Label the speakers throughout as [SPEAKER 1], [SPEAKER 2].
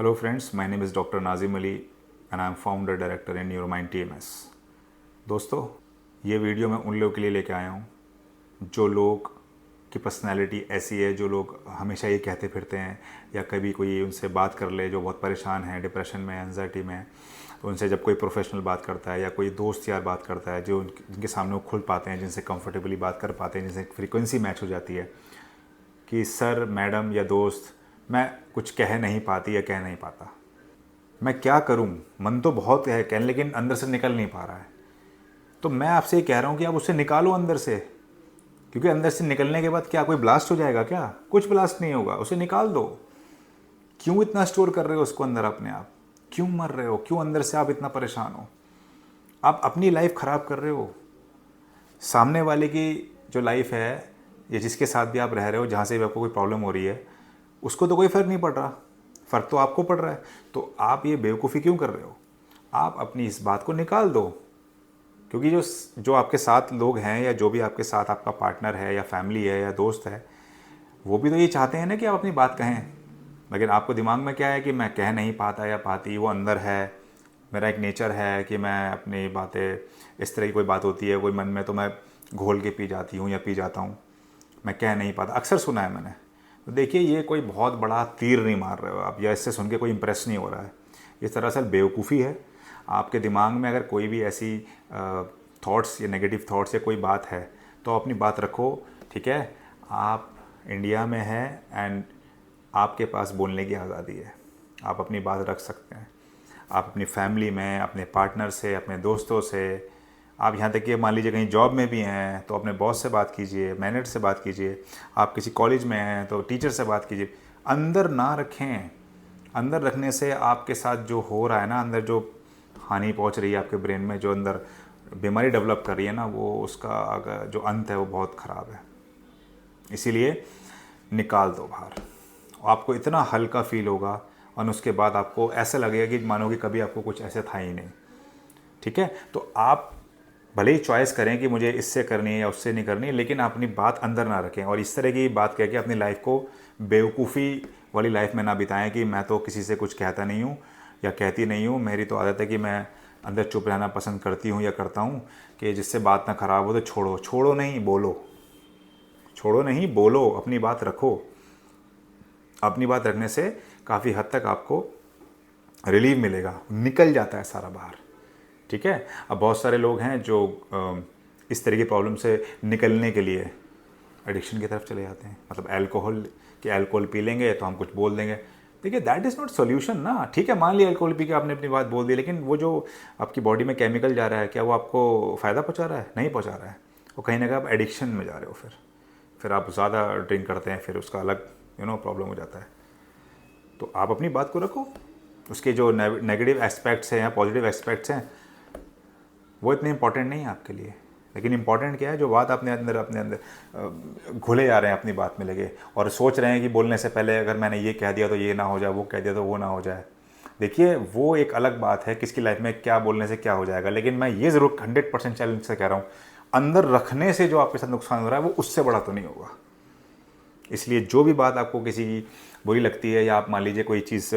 [SPEAKER 1] Hello friends, my name is Dr. Nazim Ali and I am founder director in Neuromind TMS। दोस्तों, ये video मैं उन लोगों के लिए लेके आया हूँ जो लोग की पर्सनैलिटी ऐसी है, जो लोग हमेशा ये कहते फिरते हैं या कभी कोई उनसे बात कर ले जो बहुत परेशान है, डिप्रेशन में, एंजाइटी में, तो उनसे जब कोई प्रोफेशनल बात करता है या कोई दोस्त यार बात करता है, जो जिनके सामने वो खुल पाते हैं, जिनसे कंफर्टेबली बात कर पाते हैं, जिनसे फ्रीक्वेंसी मैच हो जाती है कि सर, मैडम या दोस्त, मैं कुछ कह नहीं पाती या कह नहीं पाता, मैं क्या करूं, मन तो बहुत है कहने लेकिन अंदर से निकल नहीं पा रहा है। तो मैं आपसे ये कह रहा हूं कि आप उसे निकालो अंदर से, क्योंकि अंदर से निकलने के बाद क्या कोई ब्लास्ट हो जाएगा? क्या कुछ ब्लास्ट नहीं होगा, उसे निकाल दो। क्यों इतना स्टोर कर रहे हो उसको अंदर अपने आप? क्यों मर रहे हो? क्यों अंदर से आप इतना परेशान हो? आप अपनी लाइफ ख़राब कर रहे हो। सामने वाले की जो लाइफ है या जिसके साथ भी आप रह रहे हो, जहाँ से भी आपको कोई प्रॉब्लम हो रही है, उसको तो कोई फ़र्क नहीं पड़ रहा, फ़र्क तो आपको पड़ रहा है। तो आप ये बेवकूफ़ी क्यों कर रहे हो? आप अपनी इस बात को निकाल दो, क्योंकि जो आपके साथ लोग हैं या जो भी आपके साथ आपका पार्टनर है या फैमिली है या दोस्त है, वो भी तो ये चाहते हैं ना कि आप अपनी बात कहें। लेकिन आपको दिमाग में क्या है कि मैं कह नहीं पाता या पाती, वो अंदर है, मेरा एक नेचर है कि मैं अपनी बातें, इस तरह की कोई बात होती है कोई मन में तो मैं घोल के पी जाती हूँ या पी जाता हूँ, मैं कह नहीं पाता। अक्सर सुना है मैंने। तो देखिए, ये कोई बहुत बड़ा तीर नहीं मार रहे हो आप, या इससे सुन के कोई इंप्रेस नहीं हो रहा है। इस दरअसल बेवकूफ़ी है। आपके दिमाग में अगर कोई भी ऐसी थॉट्स या नेगेटिव थॉट्स या कोई बात है तो अपनी बात रखो, ठीक है। आप इंडिया में हैं एंड आपके पास बोलने की आज़ादी है, आप अपनी बात रख सकते हैं। आप अपनी फैमिली में, अपने पार्टनर से, अपने दोस्तों से, आप यहाँ तक कि मान लीजिए कहीं जॉब में भी हैं तो अपने बॉस से बात कीजिए, मैनेजर से बात कीजिए। आप किसी कॉलेज में हैं तो टीचर से बात कीजिए। अंदर ना रखें। अंदर रखने से आपके साथ जो हो रहा है ना, अंदर जो हानि पहुँच रही है आपके ब्रेन में, जो अंदर बीमारी डेवलप कर रही है ना, वो उसका अगर जो अंत है वो बहुत ख़राब है। इसीलिए निकाल दो बाहर। आपको इतना हल्का फील होगा और उसके बाद आपको ऐसा लगेगा कि मानो कि कभी आपको कुछ ऐसे था ही नहीं, ठीक है। तो आप भले ही चॉइस करें कि मुझे इससे करनी है या उससे नहीं करनी, लेकिन आप अपनी बात अंदर ना रखें और इस तरह की बात कह के अपनी लाइफ को बेवकूफ़ी वाली लाइफ में ना बिताएं कि मैं तो किसी से कुछ कहता नहीं हूँ या कहती नहीं हूँ, मेरी तो आदत है कि मैं अंदर चुप रहना पसंद करती हूँ या करता हूँ, कि जिससे बात ना ख़राब हो तो छोड़ो। छोड़ो नहीं, बोलो। छोड़ो नहीं, बोलो, अपनी बात रखो। अपनी बात रखने से काफ़ी हद तक आपको रिलीव मिलेगा, निकल जाता है सारा बाहर, ठीक है। अब बहुत सारे लोग हैं जो इस तरह की प्रॉब्लम से निकलने के लिए एडिक्शन की तरफ चले जाते हैं। मतलब अल्कोहल, कि अल्कोहल पी लेंगे तो हम कुछ बोल देंगे। देखिए, दैट इज़ नॉट सोल्यूशन ना। ठीक है, मान लिया अल्कोहल पी के आपने अपनी बात बोल दी, लेकिन वो जो आपकी बॉडी में केमिकल जा रहा है, क्या वो आपको फ़ायदा पहुँचा रहा है? नहीं पहुँचा रहा है। वो कहीं ना कहीं आप एडिक्शन में जा रहे हो। फिर आप ज़्यादा ड्रिंक करते हैं, फिर उसका अलग प्रॉब्लम हो जाता है। तो आप अपनी बात को रखो। उसके जो नेगेटिव एस्पेक्ट्स हैं या पॉजिटिव एस्पेक्ट्स हैं वो इतने इंपॉर्टेंट नहीं है आपके लिए, लेकिन इंपॉर्टेंट क्या है, जो बात अपने अंदर घुले जा रहे हैं, अपनी बात में लगे और सोच रहे हैं कि बोलने से पहले अगर मैंने ये कह दिया तो ये ना हो जाए, वो कह दिया तो वो ना हो जाए। देखिए, वो एक अलग बात है, किसकी लाइफ में क्या बोलने से क्या हो जाएगा। लेकिन मैं ये ज़रूर 100% चैलेंज से कह रहा हूँ, अंदर रखने से जो आपके साथ नुकसान हो रहा है वो उससे बड़ा तो नहीं होगा। इसलिए जो भी बात आपको किसी की बुरी लगती है, या आप मान लीजिए कोई चीज़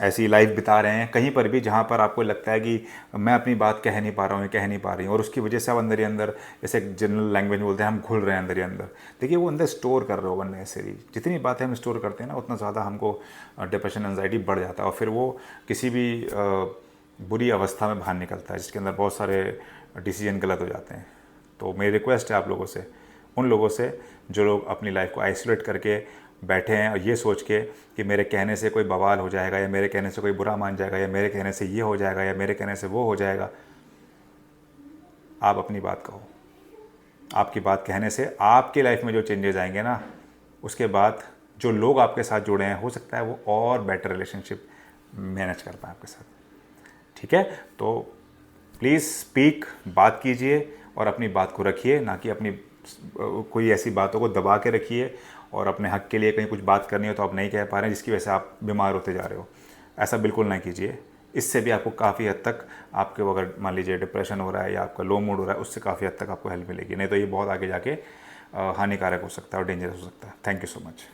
[SPEAKER 1] ऐसी लाइफ बिता रहे हैं कहीं पर भी जहाँ पर आपको लगता है कि मैं अपनी बात कह नहीं पा रहा हूँ, कह नहीं पा रही हूँ, और उसकी वजह से आप अंदर ही अंदर, जैसे जनरल लैंग्वेज में बोलते हैं, हम घुल रहे हैं अंदर ही अंदर। देखिए, वो अंदर स्टोर कर रहे हो अननेसेसरी। जितनी बातें हम स्टोर करते हैं ना, उतना ज़्यादा हमको डिप्रेशन, एंजाइटी बढ़ जाता है और फिर वो किसी भी बुरी अवस्था में बाहर निकलता है, जिसके अंदर बहुत सारे डिसीजन गलत हो जाते हैं। तो मेरी रिक्वेस्ट है आप लोगों से, उन लोगों से जो लोग अपनी लाइफ को आइसोलेट करके बैठे हैं और ये सोच के कि मेरे कहने से कोई बवाल हो जाएगा, या मेरे कहने से कोई बुरा मान जाएगा, या मेरे कहने से ये हो जाएगा, या मेरे कहने से वो हो जाएगा। आप अपनी बात कहो। आपकी बात कहने से आपकी लाइफ में जो चेंजेस आएंगे ना, उसके बाद जो लोग आपके साथ जुड़े हैं, हो सकता है वो और बेटर रिलेशनशिप मैनेज कर पाए आपके साथ, ठीक है। तो प्लीज़ स्पीक, बात कीजिए और अपनी बात को रखिए, ना कि अपनी कोई ऐसी बातों को दबा के रखिए और अपने हक के लिए कहीं कुछ बात करनी हो तो आप नहीं कह पा रहे हैं, जिसकी वजह से आप बीमार होते जा रहे हो। ऐसा बिल्कुल नहीं कीजिए। इससे भी आपको काफ़ी हद तक, आपके अगर मान लीजिए डिप्रेशन हो रहा है या आपका लो मूड हो रहा है, उससे काफ़ी हद तक आपको हेल्प मिलेगी। नहीं तो ये बहुत आगे जाके हानिकारक हो सकता है और डेंजरस हो सकता है। Thank you so much.